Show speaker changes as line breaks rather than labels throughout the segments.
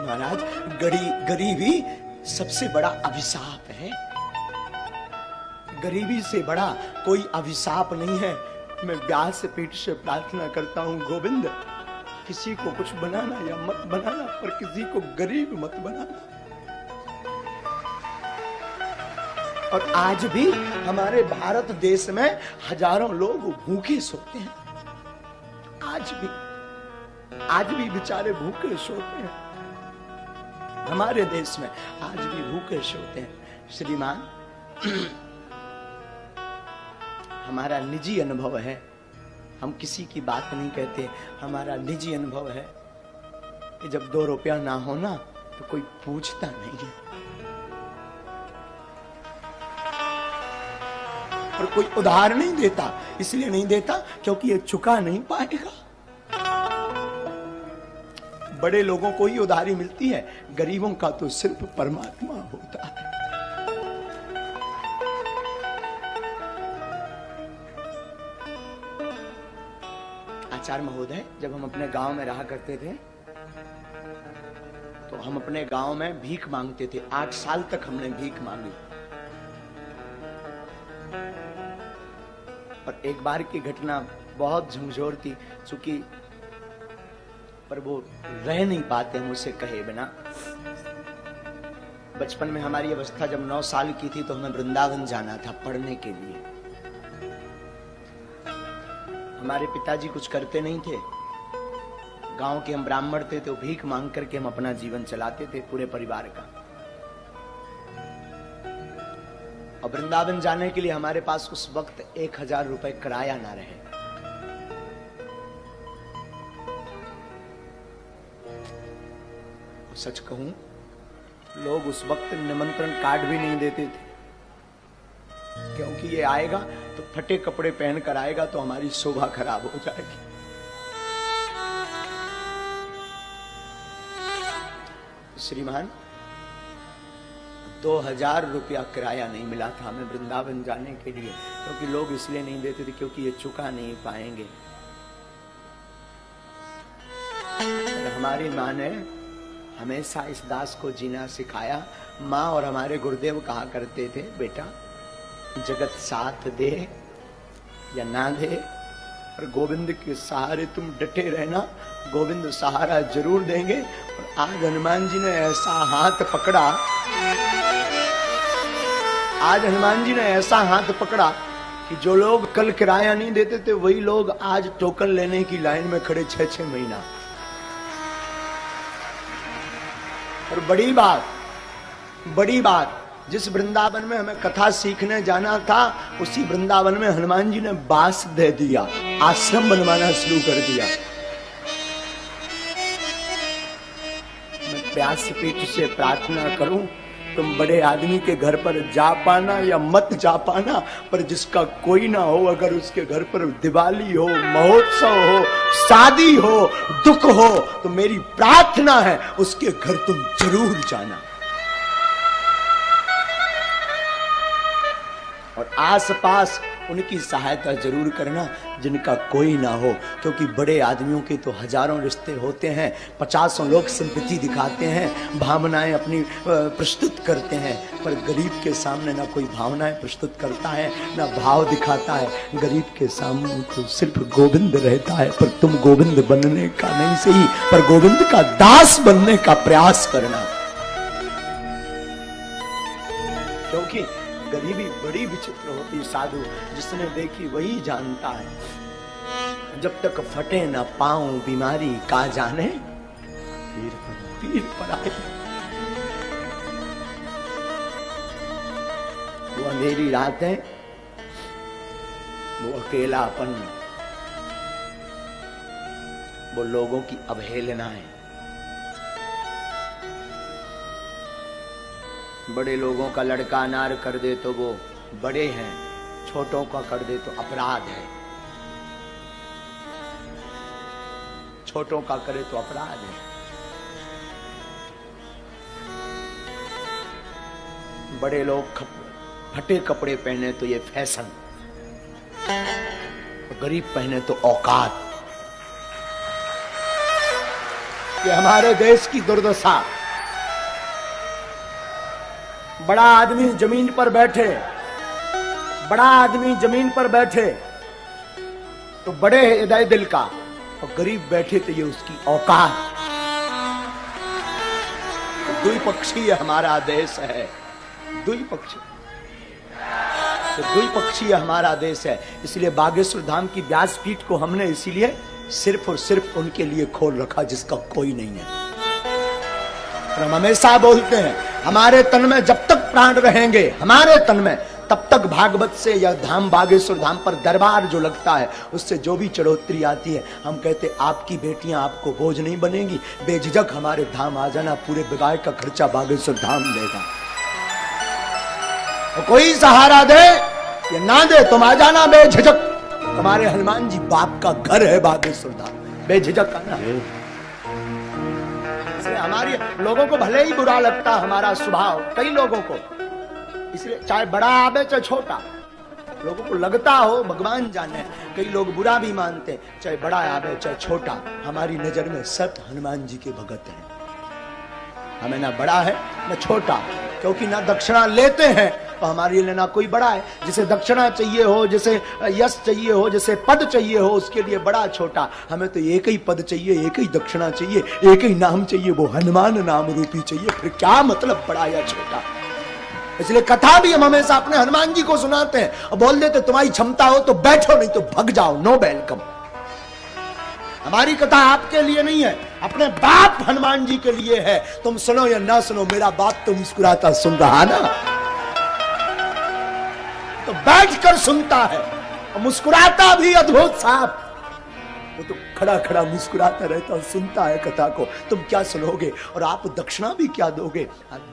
महाराज, गरीबी सबसे बड़ा अभिशाप है। गरीबी से बड़ा कोई अभिशाप नहीं है। मैं व्यास पीठ से प्रार्थना करता हूं, गोविंद, किसी को कुछ बनाना या मत बनाना, पर किसी को गरीब मत बनाना। और आज भी हमारे भारत देश में हजारों लोग भूखे सोते हैं। आज भी बेचारे भूखे सोते हैं। हमारे देश में आज भी भूखे सोते हैं। श्रीमान, हमारा निजी अनुभव है, हम किसी की बात नहीं कहते, हमारा निजी अनुभव है कि जब 2 रुपया ना हो ना तो कोई पूछता नहीं है, और कोई उधार नहीं देता। इसलिए नहीं देता क्योंकि ये चुका नहीं पाएगा। बड़े लोगों को ही उधारी मिलती है, गरीबों का तो सिर्फ परमात्मा होता है। आचार्य महोदय, जब हम अपने गांव में रहा करते थे तो हम अपने गांव में भीख मांगते थे। 8 साल तक हमने भीख मांगी। और एक बार की घटना बहुत झंझोर थी, चूंकि पर वो रह नहीं पाते हम उसे कहे बिना। बचपन में हमारी अवस्था जब 9 साल की थी तो हमें वृंदावन जाना था पढ़ने के लिए। हमारे पिताजी कुछ करते नहीं थे, गांव के हम ब्राह्मण थे, तो भीख मांग करके हम अपना जीवन चलाते थे पूरे परिवार का। और वृंदावन जाने के लिए हमारे पास उस वक्त 1000 रुपए किराया ना रहे। सच कहूं, लोग उस वक्त निमंत्रण कार्ड भी नहीं देते थे, क्योंकि ये आएगा तो फटे कपड़े पहनकर आएगा तो हमारी शोभा खराब हो जाएगी। श्रीमान, 2000 रुपया किराया नहीं मिला था हमें वृंदावन जाने के लिए, क्योंकि लोग इसलिए नहीं देते थे क्योंकि ये चुका नहीं पाएंगे। हमारी माँ ने हमेशा इस दास को जीना सिखाया। माँ और हमारे गुरुदेव कहा करते थे, बेटा जगत साथ दे या ना दे, पर गोविंद के सहारे तुम डटे रहना, गोविंद सहारा जरूर देंगे। और आज हनुमान जी ने ऐसा हाथ पकड़ा, आज हनुमान जी ने ऐसा हाथ पकड़ा कि जो लोग कल किराया नहीं देते थे वही लोग आज टोकन लेने की लाइन में खड़े 6-6 महीना। और बड़ी बात, जिस वृंदावन में हमें कथा सीखने जाना था उसी वृंदावन में हनुमान जी ने बास दे दिया, आश्रम बनवाना शुरू कर दिया। मैं व्यासपीठ से प्रार्थना करूं, तुम बड़े आदमी के घर पर जा पाना या मत जा पाना, पर जिसका कोई ना हो, अगर उसके घर पर दिवाली हो, महोत्सव हो, शादी हो, दुख हो, तो मेरी प्रार्थना है उसके घर तुम जरूर जाना। और आसपास उनकी सहायता जरूर करना जिनका कोई ना हो, क्योंकि बड़े आदमियों के तो हजारों रिश्ते होते हैं, 50 लोग सिंपैथी दिखाते हैं, भावनाएं अपनी प्रस्तुत करते हैं, पर गरीब के सामने ना कोई भावनाएं प्रस्तुत करता है ना भाव दिखाता है। गरीब के सामने तो सिर्फ गोविंद रहता है। पर तुम गोविंद बनने का नहीं सही, पर गोविंद का दास बनने का प्रयास करना, क्योंकि गरीबी बड़ी विचित्र होती। साधु जिसने देखी वही जानता है। जब तक फटे न पाऊं बीमारी का जाने, पीर पर आए। वो अंधेरी रातें, वो अकेलापन, वो लोगों की अवहेलनाएं, बड़े लोगों का लड़का अनार कर दे तो वो बड़े हैं, छोटों का कर दे तो अपराध है, छोटों का करे तो अपराध है। बड़े लोग फटे कपड़े पहने तो ये फैशन, गरीब पहने तो औकात। कि हमारे देश की दुर्दशा। बड़ा आदमी जमीन पर बैठे, बड़ा आदमी जमीन पर बैठे तो बड़े हृदय दिल का, और गरीब बैठे तो ये उसकी औकात। द्विपक्षीय हमारा देश है, द्विपक्षीय, तो द्विपक्षीय हमारा देश है। इसलिए बागेश्वर धाम की व्यासपीठ को हमने इसीलिए सिर्फ और सिर्फ उनके लिए खोल रखा जिसका कोई नहीं है। हम हमेशा बोलते हैं हमारे तन में जब तक प्राण रहेंगे, हमारे तन में, तब तक भागवत से या धाम बागेश्वर धाम पर दरबार जो लगता है उससे जो भी चढ़ोतरी आती है, हम कहते आपकी बेटियां आपको बोझ नहीं बनेगी, बेझिझक हमारे धाम आ जाना, पूरे विवाह का खर्चा बागेश्वर धाम लेगा। तो कोई सहारा दे या ना दे, तुम आ जाना बेझिझक। तुम्हारे हनुमान जी बाप का घर है बागेश्वर धाम, बेझिझक आना। हमारी लोगों को भले ही बुरा लगता हमारा स्वभाव, कई लोगों को, इसलिए चाहे बड़ा आवे चाहे छोटा, लोगों को लगता हो, भगवान जाने, कई लोग बुरा भी मानते, चाहे बड़ा आवे चाहे छोटा, हमारी नजर में सब हनुमान जी के भगत हैं। हमें ना बड़ा है ना छोटा, क्योंकि ना दक्षिणा लेते हैं तो हमारे लिए ना कोई बड़ा है। जिसे दक्षिणा चाहिए हो, जिसे यश चाहिए हो, जिसे पद चाहिए हो, उसके लिए बड़ा छोटा। हमें तो एक ही पद चाहिए, एक ही दक्षिणा चाहिए, एक ही नाम चाहिए, वो हनुमान नाम रूपी चाहिए। फिर क्या मतलब बड़ा या छोटा। इसलिए कथा भी हम हमेशा अपने हनुमान जी को सुनाते हैं और बोल देते तुम्हारी क्षमता हो तो बैठो, नहीं तो भग जाओ, नो वेलकम। हमारी कथा आपके लिए नहीं है, अपने बाप हनुमान जी के लिए है। तुम सुनो या ना सुनो, मेरा बाप तो मुस्कुराता सुन रहा ना, तो बैठकर सुनता है और मुस्कुराता भी अद्भुत साफ। वो तो खड़ा खड़ा मुस्कुराता रहता और सुनता है कथा को। तुम क्या सुनोगे और आप दक्षिणा भी क्या दोगे?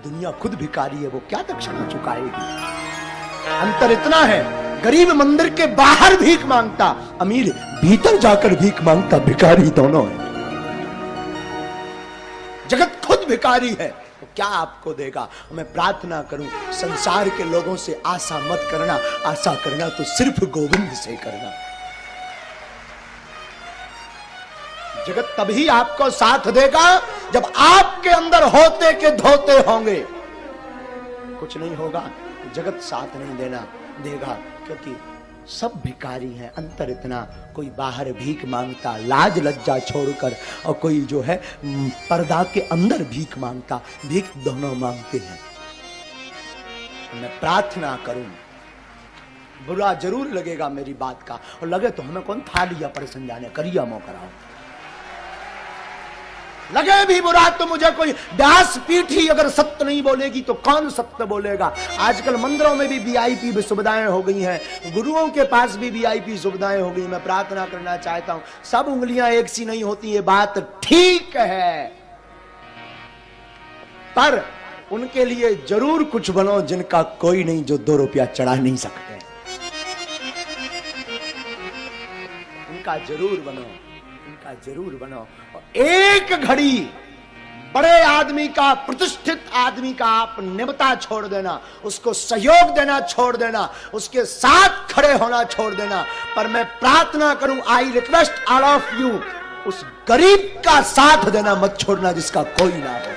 दुनिया खुद भिखारी है, वो क्या दक्षिणा चुकाएगी? अंतर इतना है, गरीब मंदिर के बाहर भीख मांगता, अमीर भीतर जाकर भीख मांगता, भिखारी दोनों है। जगत खुद भिखारी है, तो क्या आपको देगा? मैं प्रार्थना करूं संसार के लोगों से आशा मत करना, आशा करना तो सिर्फ गोविंद से करना। जगत तभी आपको साथ देगा जब आपके अंदर होते के धोते होंगे। कुछ नहीं होगा, जगत साथ नहीं देगा, क्योंकि सब भिखारी हैं। अंतर इतना, कोई बाहर भीख मांगता लाज लज्जा छोड़कर, और कोई जो है पर्दा के अंदर भीख मांगता, भीख दोनों मांगते हैं। मैं प्रार्थना करूं, बुरा जरूर लगेगा मेरी बात का, और लगे तो हमें कौन था लिया पर समझाने, करिया मो कराओ। लगे भी बुरा तो मुझे कोई व्यास पीठ ही अगर सत्य नहीं बोलेगी तो कौन सत्य बोलेगा। आजकल मंदिरों में भी वीआईपी सुविधाएं हो गई हैं, गुरुओं के पास भी वीआईपी सुविधाएं हो गई। मैं प्रार्थना करना चाहता हूं, सब उंगलियां एक सी नहीं होती, ये बात ठीक है, पर उनके लिए जरूर कुछ बनो जिनका कोई नहीं, जो 2 रुपया चढ़ा नहीं सकते, उनका जरूर बनो, उनका जरूर बनो। एक घड़ी बड़े आदमी का, प्रतिष्ठित आदमी का आप निमता छोड़ देना, उसको सहयोग देना छोड़ देना, उसके साथ खड़े होना छोड़ देना। पर मैं प्रार्थना करूं, I request all of you, उस गरीब का साथ देना मत छोड़ना जिसका कोई ना हो।